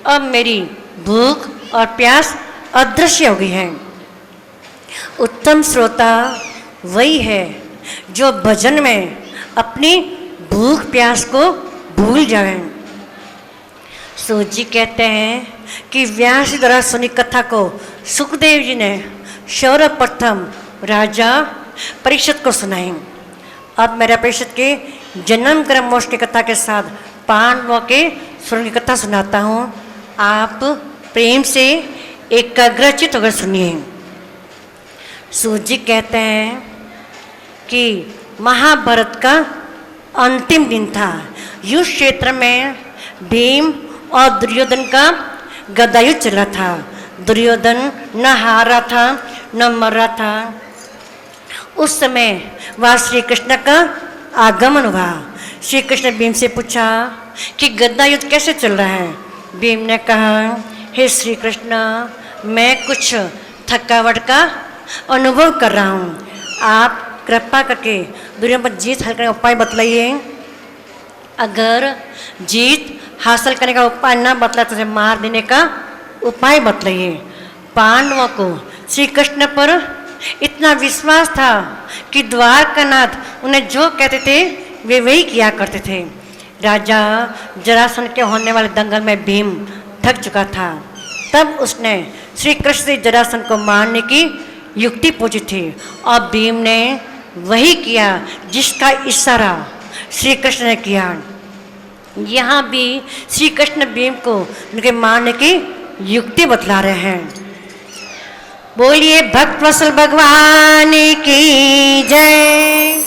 अब मेरी भूख और प्यास अदृश्य हो गई है। उत्तम श्रोता वही है जो भजन में अपनी भूख प्यास को भूल जाए। सूत जी कहते हैं कि व्यास जी द्वारा सुनी कथा को सुखदेव जी ने सर्वप्रथम राजा परीक्षित को सुनाई। अब मेरा परीक्षित के जन्म कर्म मोक्ष की कथा के साथ पांडवों के स्वर्ण की कथा सुनाता हूँ। आप प्रेम से एकाग्रचित होकर सुनिए। सूत जी कहते हैं कि महाभारत का अंतिम दिन था। युद्ध क्षेत्र में भीम और दुर्योधन का गदायुद्ध चला था। दुर्योधन न हार रहा था न मर रहा था। उस समय वहाँ श्री कृष्ण का आगमन हुआ। श्री कृष्ण भीम से पूछा कि गदा युद्ध कैसे चल रहा है। भीम ने कहा, हे श्री कृष्ण, मैं कुछ थकावट का अनुभव कर रहा हूँ। आप कृपा करके दुर्योधन पर जीत हासिल करने का उपाय बतलाइए। अगर जीत हासिल करने का उपाय न बतला तो उसे मार देने का उपाय बतलाइए। पांडवों को श्री कृष्ण पर इतना विश्वास था कि द्वारकानाथ उन्हें जो कहते थे वे वही किया करते थे। राजा जरासंध के होने वाले दंगल में भीम थक चुका था। तब उसने श्री कृष्ण से जरासंध को मारने की युक्ति पूछी थी और भीम ने वही किया जिसका इशारा श्री कृष्ण ने किया। यहाँ भी श्री कृष्ण भीम को उनके मारने की युक्ति बतला रहे हैं। बोलिए भक्त वत्सल भगवान की जय।